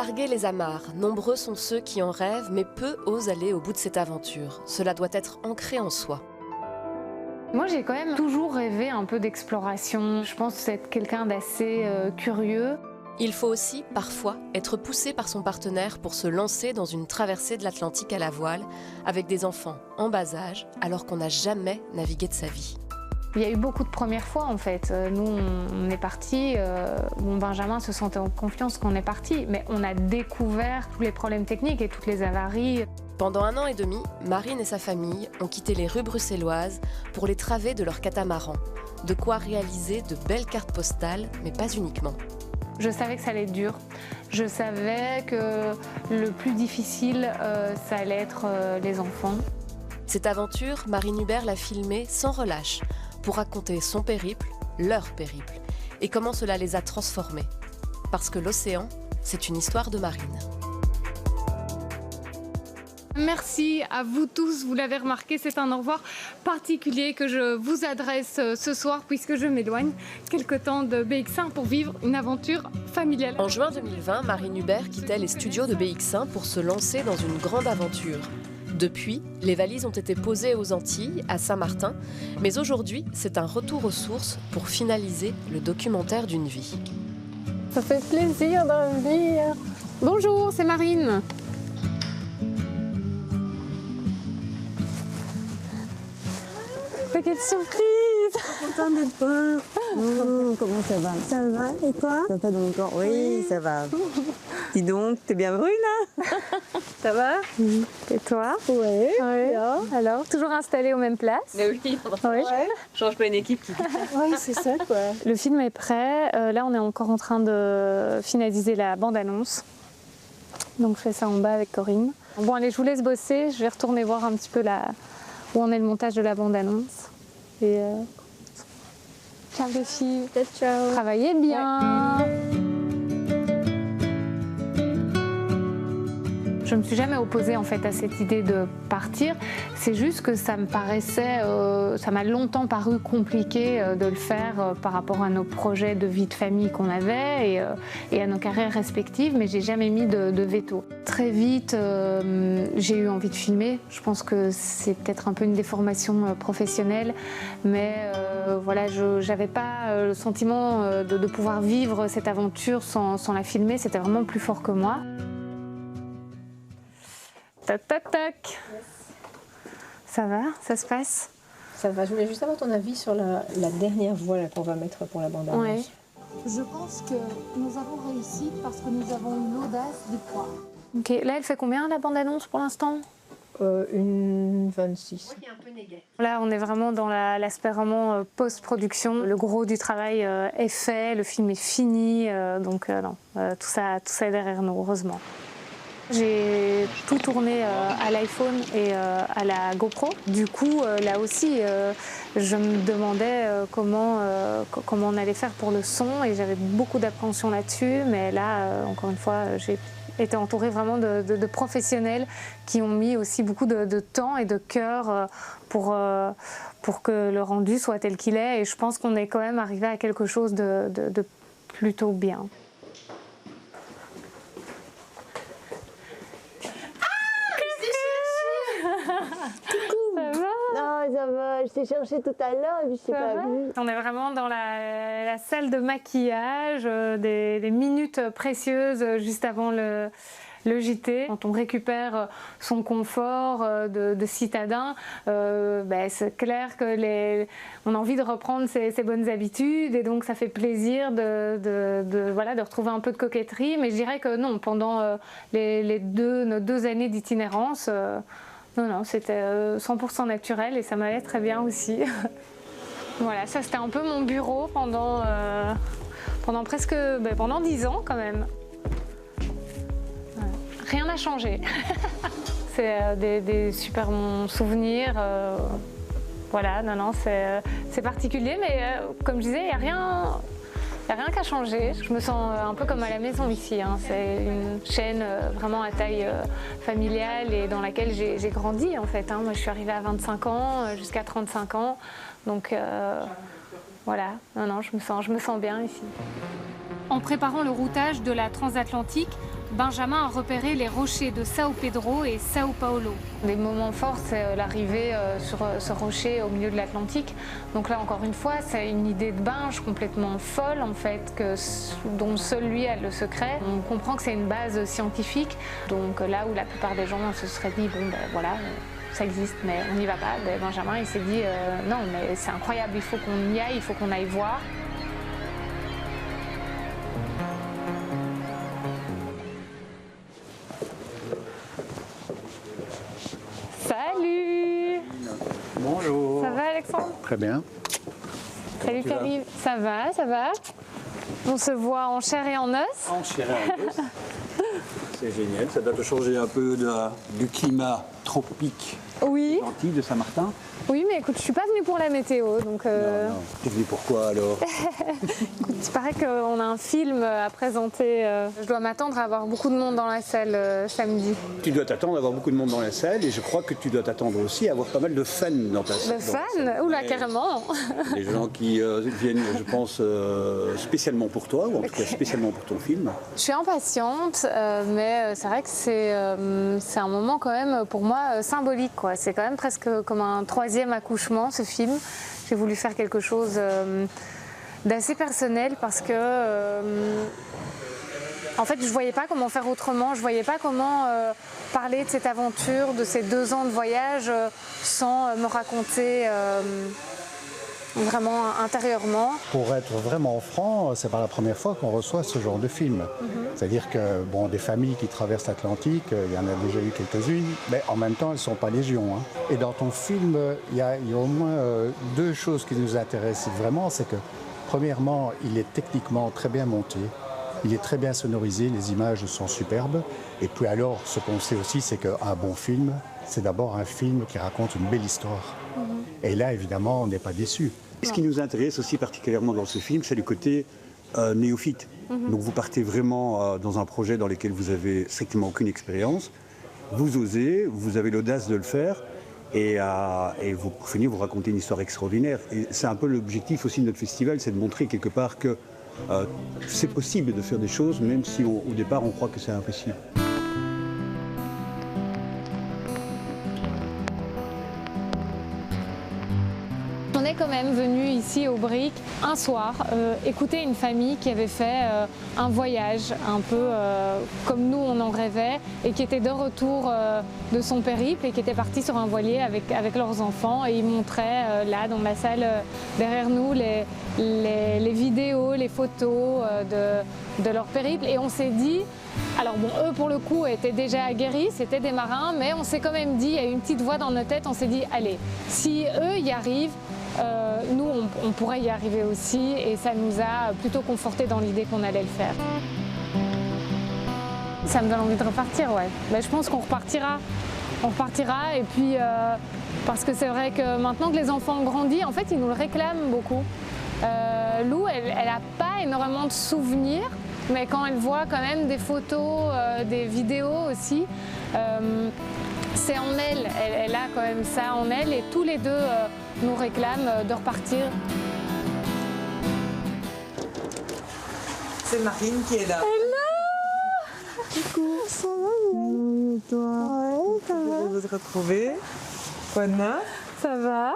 Larguer les amarres, nombreux sont ceux qui en rêvent, mais peu osent aller au bout de cette aventure. Cela doit être ancré en soi. Moi, j'ai quand même toujours rêvé un peu d'exploration. Je pense être quelqu'un d'assez curieux. Il faut aussi, parfois, être poussé par son partenaire pour se lancer dans une traversée de l'Atlantique à la voile, avec des enfants en bas âge, alors qu'on n'a jamais navigué de sa vie. Il y a eu beaucoup de premières fois en fait. Nous, on est partis, mon Benjamin se sentait en confiance quand on est parti, mais on a découvert tous les problèmes techniques et toutes les avaries. Pendant 1 an et demi, Marine et sa famille ont quitté les rues bruxelloises pour les travées de leur catamaran. De quoi réaliser de belles cartes postales, mais pas uniquement. Je savais que ça allait être dur. Je savais que le plus difficile, ça allait être les enfants. Cette aventure, Marine Hubert l'a filmée sans relâche pour raconter son périple, leur périple, et comment cela les a transformés. Parce que l'océan, c'est une histoire de marine. Merci à vous tous, vous l'avez remarqué, c'est un au revoir particulier que je vous adresse ce soir puisque je m'éloigne quelque temps de BX1 pour vivre une aventure familiale. En juin 2020, Marine Hubert quittait les studios de BX1 pour se lancer dans une grande aventure. Depuis, les valises ont été posées aux Antilles, à Saint-Martin, mais aujourd'hui, c'est un retour aux sources pour finaliser le documentaire d'une vie. Ça fait plaisir de revenir. Bonjour, c'est Marine. Quelle surprise! Contente de te voir. Comment ça va? Ça va, et toi? Ça va pas longtemps? Oui, ça va. Dis donc, t'es bien brune, là? Ça va? Et toi? Oui. Alors, toujours installé aux mêmes places? Mais oui, Oui. je change pas une équipe qui... Oui, c'est ça, quoi. Le film est prêt. Là, on est encore en train de finaliser la bande-annonce. Donc, je fais ça en bas avec Corinne. Bon, allez, je vous laisse bosser. Je vais retourner voir un petit peu où en est le montage de la bande-annonce. Et ciao les filles. Ciao. Travaillez bien. Ouais. Je ne me suis jamais opposée en fait à cette idée de partir. C'est juste que ça me paraissait, ça m'a longtemps paru compliqué de le faire par rapport à nos projets de vie de famille qu'on avait et à nos carrières respectives, mais j'ai jamais mis de veto. Très vite, j'ai eu envie de filmer. Je pense que c'est peut-être un peu une déformation professionnelle, mais voilà, je n'avais pas le sentiment de pouvoir vivre cette aventure sans la filmer. C'était vraiment plus fort que moi. Tac, tac, tac. Yes. Ça va? Ça se passe? Ça va. Je voulais juste avoir ton avis sur la dernière voix qu'on va mettre pour la bande-annonce. Ouais. Je pense que nous avons réussi parce que nous avons eu l'audace du poids. Ok, là elle fait combien la bande-annonce pour l'instant? Une 26. Là on est vraiment dans l'aspect vraiment post-production. Le gros du travail est fait, le film est fini, donc non, tout ça est derrière nous, heureusement. J'ai tout tourné à l'iPhone et à la GoPro. Du coup, là aussi, je me demandais comment on allait faire pour le son et j'avais beaucoup d'appréhension là-dessus. Mais là, encore une fois, j'ai été entourée vraiment de professionnels qui ont mis aussi beaucoup de temps et de cœur pour que le rendu soit tel qu'il est. Et je pense qu'on est quand même arrivé à quelque chose de plutôt bien. Ça va, je t'ai cherché tout à l'heure et puis je t'ai pas vu. On est vraiment dans la salle de maquillage, des minutes précieuses juste avant le JT. Quand on récupère son confort de citadin, c'est clair que on a envie de reprendre ses bonnes habitudes et donc ça fait plaisir de retrouver un peu de coquetterie. Mais je dirais que non, pendant nos 2 années d'itinérance, non, c'était 100% naturel et ça m'allait très bien aussi. Voilà, ça c'était un peu mon bureau pendant pendant 10 ans quand même. Ouais. Rien n'a changé. C'est des super bons souvenirs. Voilà, non, c'est particulier, mais comme je disais, il n'y a rien qui a changé. Je me sens un peu comme à la maison ici. Hein. C'est une chaîne vraiment à taille familiale et dans laquelle j'ai grandi en fait. Hein. Moi, je suis arrivée à 25 ans jusqu'à 35 ans. Donc voilà, non, je me sens bien ici. En préparant le routage de la transatlantique, Benjamin a repéré les rochers de Sao Pedro et Sao Paulo. Des moments forts, c'est l'arrivée sur ce rocher au milieu de l'Atlantique. Donc là, encore une fois, c'est une idée de binge complètement folle, en fait, dont seul lui a le secret. On comprend que c'est une base scientifique. Donc là où la plupart des gens se seraient dit, bon ben voilà, ça existe, mais on n'y va pas. Ben, Benjamin, il s'est dit, non, mais c'est incroyable, il faut qu'on y aille, il faut qu'on aille voir. Salut! Bonjour. Ça va, Alexandre? Très bien. Salut Pierre-Yves. Ça va, ça va. On se voit en chair et en os. En chair et en os. C'est génial, ça doit te changer un peu du climat tropique Oui. gentil de Saint-Martin. Oui, mais écoute, je suis pas venue pour la météo, donc... Non. T'es venu pourquoi alors? Écoute, il paraît qu'on a un film à présenter. Je dois m'attendre à avoir beaucoup de monde dans la salle samedi. Tu dois t'attendre à avoir beaucoup de monde dans la salle et je crois que tu dois t'attendre aussi à avoir pas mal de fans dans ta salle. De fans? Oula, carrément. Des gens qui viennent, je pense, spécialement pour toi, ou en tout cas spécialement pour ton film. Je suis impatiente, mais c'est vrai que c'est un moment quand même pour moi symbolique, quoi. C'est quand même presque comme un troisième accouchement, ce film. J'ai voulu faire quelque chose d'assez personnel parce que en fait je voyais pas comment faire autrement, je voyais pas comment parler de cette aventure, de ces 2 ans de voyage sans me raconter vraiment intérieurement. Pour être vraiment franc, c'est pas la première fois qu'on reçoit ce genre de film. C'est-à-dire que bon, des familles qui traversent l'Atlantique, il y en a déjà eu quelques-unes, mais en même temps, elles ne sont pas légion. Et dans ton film, il y a au moins 2 choses qui nous intéressent vraiment. C'est que, premièrement, il est techniquement très bien monté. Il est très bien sonorisé, les images sont superbes. Et puis alors, ce qu'on sait aussi, c'est qu'un bon film, c'est d'abord un film qui raconte une belle histoire. Et là, évidemment, on n'est pas déçu. Ce qui nous intéresse aussi particulièrement dans ce film, c'est le côté néophyte. Donc vous partez vraiment dans un projet dans lequel vous avez strictement aucune expérience. Vous osez, vous avez l'audace de le faire. Et vous, pour finir, vous racontez une histoire extraordinaire. Et c'est un peu l'objectif aussi de notre festival, c'est de montrer quelque part que c'est possible de faire des choses, même si au départ on croit que c'est impossible. On est quand même venu ici au Brick un soir écouter une famille qui avait fait un voyage un peu comme nous on en rêvait et qui était de retour de son périple et qui était parti sur un voilier avec leurs enfants et ils montraient là dans la salle derrière nous les vidéos, les photos de leur périple et on s'est dit, alors bon eux pour le coup étaient déjà aguerris, c'était des marins mais on s'est quand même dit, il y a une petite voix dans nos têtes, on s'est dit allez, si eux y arrivent, nous, on pourrait y arriver aussi et ça nous a plutôt conforté dans l'idée qu'on allait le faire. Ça me donne envie de repartir, ouais. Ben, je pense qu'on repartira. On repartira et puis parce que c'est vrai que maintenant que les enfants ont grandi, en fait, ils nous le réclament beaucoup. Lou, elle n'a pas énormément de souvenirs, mais quand elle voit quand même des photos, des vidéos aussi, c'est en elle. Elle a quand même ça en elle et tous les deux nous réclament de repartir. C'est Marine qui est là. Hello! Coucou, ça va, toi? Ouais, ça va. Je vais vous retrouver. Quoi de neuf? Ça va?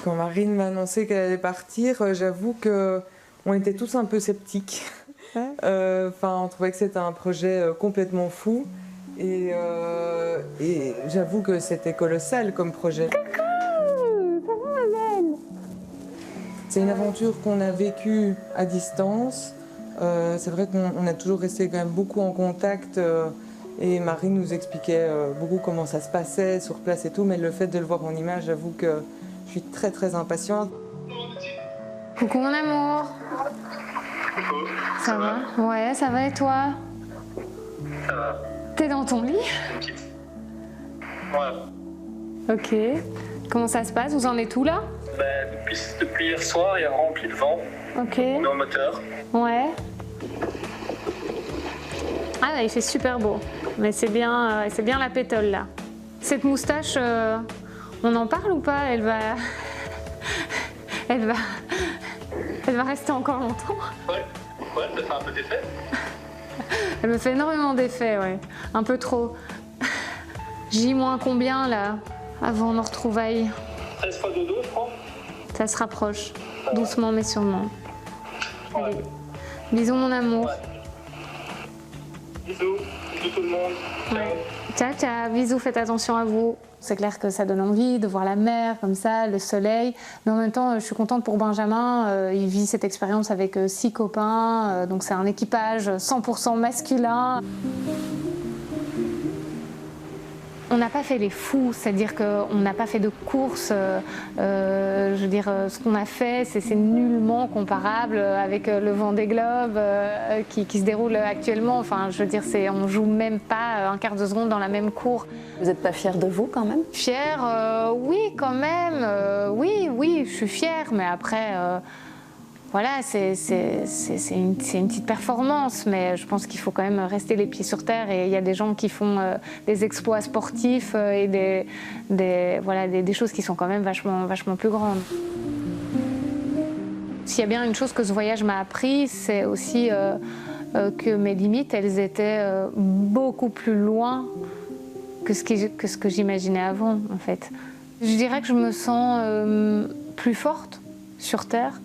Quand Marine m'a annoncé qu'elle allait partir, j'avoue qu'on était tous un peu sceptiques. On trouvait que c'était un projet complètement fou. Et j'avoue que c'était colossal comme projet. Coucou! Ça va, ma belle? C'est une aventure qu'on a vécue à distance. C'est vrai qu'on a toujours resté quand même beaucoup en contact. Et Marine nous expliquait beaucoup comment ça se passait sur place et tout. Mais le fait de le voir en image, j'avoue que je suis très très impatiente. Coucou mon amour. Coucou. Ça va? Ouais, ça va et toi? Ça va. T'es dans ton lit? Ouais. Ok. Comment ça se passe? Vous en êtes où là? Depuis hier soir, il y a rempli de vent. Ok. On est en moteur. Ouais. Ah là, il fait super beau. Mais c'est bien la pétole là. Cette moustache, on en parle ou pas? Elle va rester encore longtemps. Ouais, ça fait un peu d'effet. Elle me fait énormément d'effets, ouais. Un peu trop. J- combien là, avant nos retrouvailles? 13 fois dodo, je crois. Ça se rapproche, doucement mais sûrement. Allez. Bisous mon amour. Bisous, bisous tout le monde. Ciao. Ciao, ciao, bisous, faites attention à vous. C'est clair que ça donne envie de voir la mer comme ça, le soleil. Mais en même temps, je suis contente pour Benjamin. Il vit cette expérience avec 6 copains. Donc c'est un équipage 100% masculin. On n'a pas fait les fous, c'est-à-dire qu'on n'a pas fait de course. Je veux dire, ce qu'on a fait, c'est nullement comparable avec le Vendée Globe qui se déroule actuellement. Enfin, je veux dire, on joue même pas un quart de seconde dans la même cour. Vous n'êtes pas fière de vous quand même? Fière, oui, quand même. Oui, je suis fière, mais après. Voilà, c'est une petite performance, mais je pense qu'il faut quand même rester les pieds sur terre. Et il y a des gens qui font des exploits sportifs et des choses qui sont quand même vachement plus grandes. S'il y a bien une chose que ce voyage m'a appris, c'est aussi que mes limites, elles étaient beaucoup plus loin que ce que j'imaginais avant, en fait. Je dirais que je me sens plus forte sur Terre.